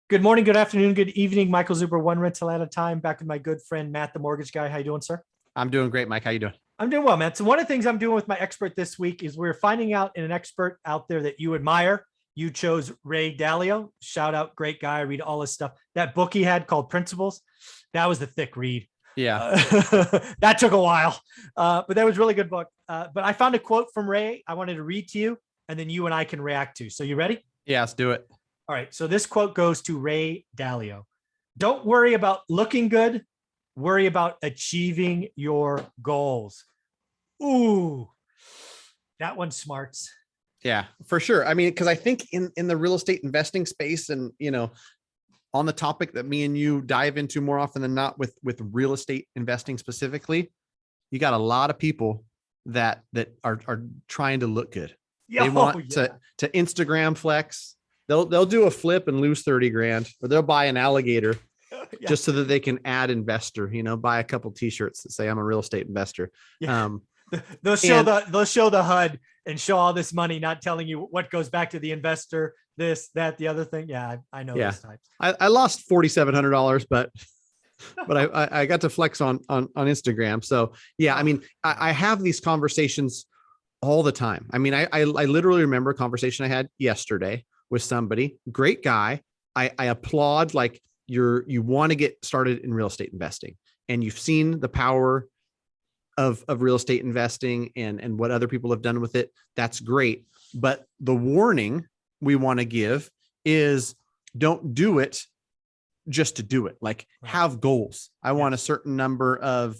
Good morning, good afternoon, good evening. Michael Zuber, one rental at a time. Back with my good friend Matt, the mortgage guy. How you doing, sir? I'm doing great, Mike. How you doing? I'm doing well, man. So one of the things I'm doing with my expert this week is we're finding out in an expert out there that you admire. You chose Ray Dalio. Shout out, great guy. I read all his stuff. That book he had called Principles, that was the thick read. Yeah. That took a while, but that was a really good book. But I found a quote from Ray I wanted to read to you, and then you and I can react to. So you ready? Yeah, let's do it. All right. So this quote goes to Ray Dalio. Don't worry about looking good. Worry about achieving your goals. Ooh, that one smarts. Yeah, for sure. I mean, because I think in the real estate investing space, and on the topic that me and you dive into more often than not with real estate investing specifically, you got a lot of people that are trying to look good. They want to Instagram flex. They'll do a flip and lose 30 grand, or they'll buy an alligator just so that they can add investor, buy a couple t-shirts that say I'm a real estate investor. Yeah. They'll show the HUD and show all this money, not telling you what goes back to the investor, this, that, the other thing. Yeah, I know those types. I lost $4,700, but I got to flex on Instagram. So yeah, I mean, I have these conversations all the time. I mean, I literally remember a conversation I had yesterday with somebody, great guy. I applaud, like you want to get started in real estate investing, and you've seen the power of real estate investing and what other people have done with it. That's great. But the warning we want to give is don't do it just to do it. Like, have goals. I want a certain number of,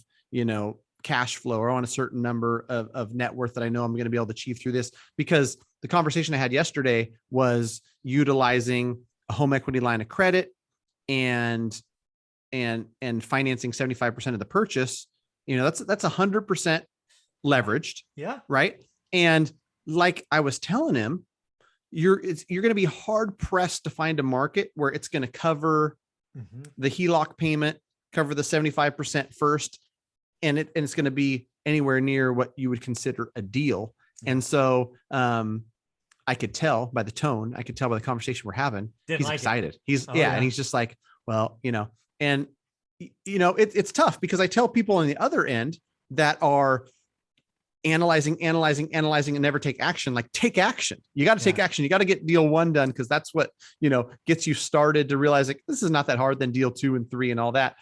cash flow, or I want a certain number of net worth that I know I'm going to be able to achieve through this. Because the conversation I had yesterday was utilizing a home equity line of credit and financing 75% of the purchase. That's 100% leveraged. Yeah. Right. And like I was telling him, you're going to be hard pressed to find a market where it's going to cover the HELOC payment, cover the 75% first. And it's going to be anywhere near what you would consider a deal. And so, I could tell by the tone, I could tell by the conversation we're having, he's excited. And he's just like, well, it's tough because I tell people on the other end that are analyzing and never take action. Like, take action. You got to take action. You got to get deal 1 done, because that's what, gets you started to realize, like, this is not that hard. Then deal 2 and 3 and all that,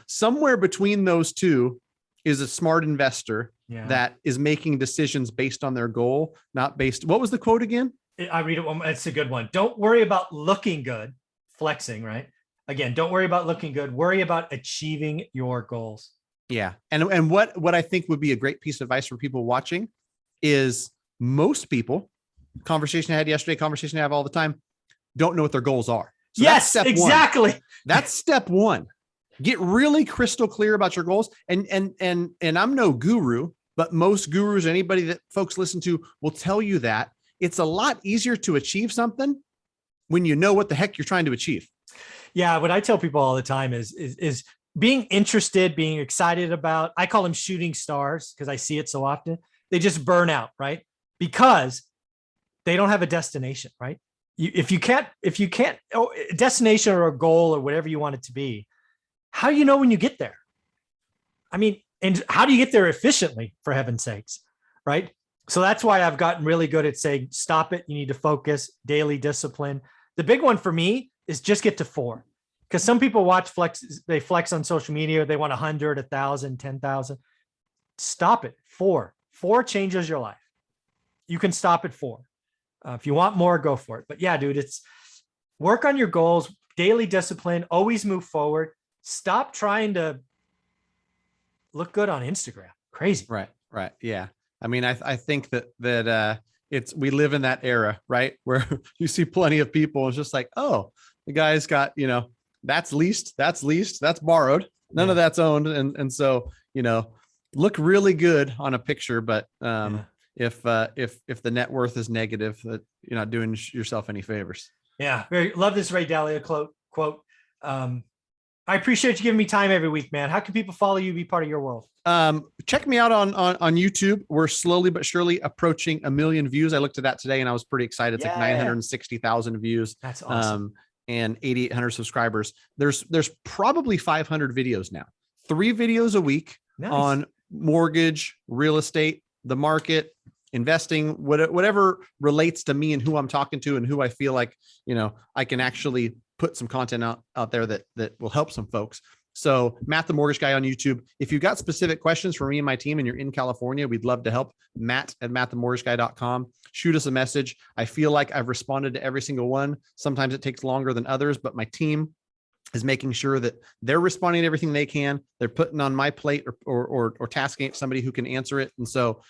somewhere between those two is a smart investor that is making decisions based on their goal, not based. What was the quote again? I read it. It's a good one. Don't worry about looking good, flexing, right? Again, don't worry about looking good. Worry about achieving your goals. Yeah. And what I think would be a great piece of advice for people watching is, most people, conversation I had yesterday, conversation I have all the time, don't know what their goals are. So yes, exactly. That's step 1. Get really crystal clear about your goals. And I'm no guru, but most gurus, anybody that folks listen to, will tell you that it's a lot easier to achieve something when you know what the heck you're trying to achieve. Yeah. What I tell people all the time is being interested, being excited about, I call them shooting stars because I see it so often. They just burn out, right? Because they don't have a destination, right? If you can't, a destination or a goal or whatever you want it to be, how do you know when you get there? I mean, and how do you get there efficiently, for heaven's sakes, right? So that's why I've gotten really good at saying, stop it. You need to focus, daily discipline. The big one for me is just get to 4. Because some people they flex on social media. They want 100, 1,000, 10,000. Stop it. 4 changes your life. You can stop at 4. If you want more, go for it. But yeah, dude, it's work on your goals, daily discipline, always move forward. Stop trying to look good on Instagram. Crazy. Right. Yeah. I mean, I think that we live in that era, right? Where you see plenty of people. It's just like, oh, the guy's got, that's leased, that's borrowed. None of that's owned. And so, look really good on a picture, but if the net worth is negative, that you're not doing yourself any favors. Yeah. Love this Ray Dalio quote. I appreciate you giving me time every week, man. How can people follow you, be part of your world? Check me out on YouTube. We're slowly but surely approaching 1 million views. I looked at that today and I was pretty excited. It's like 960,000 views. That's awesome. and 8,800 subscribers. There's probably 500 videos now, 3 videos a week on mortgage, real estate, the market, investing, whatever relates to me and who I'm talking to and who I feel like, I can actually put some content out there that will help some folks. So Matt, the mortgage guy on YouTube, if you've got specific questions for me and my team and you're in California, we'd love to help. Matt@mattthemortgageguy.com. Shoot us a message. I feel like I've responded to every single one. Sometimes it takes longer than others, but my team is making sure that they're responding to everything they can. They're putting on my plate or tasking somebody who can answer it. And so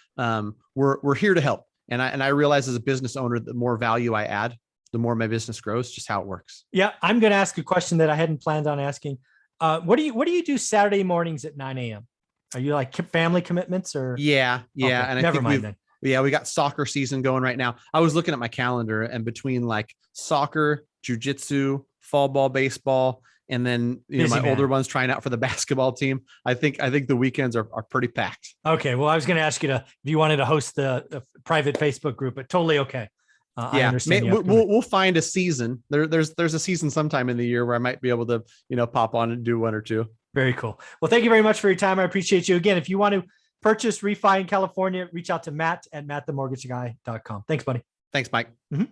we're here to help. And I realize as a business owner, the more value I add, the more my business grows, just how it works. Yeah. I'm going to ask a question that I hadn't planned on asking. What do you do Saturday mornings at 9 a.m.? Are you like family commitments or? Yeah. Okay, And I never think mind then. Yeah, we got soccer season going right now. I was looking at my calendar, and between like soccer, jujitsu, fall ball, baseball, and then my older ones trying out for the basketball team, I think the weekends are pretty packed. Okay, well, I was going to ask you if you wanted to host the private Facebook group, but totally okay. I understand. We'll find a season. There's a season sometime in the year where I might be able to pop on and do 1 or 2. Very cool. Well, thank you very much for your time. I appreciate you. Again, if you want to purchase refi in California, reach out to Matt@mattthemortgageguy.com. Thanks, buddy. Thanks, Mike. Mm-hmm.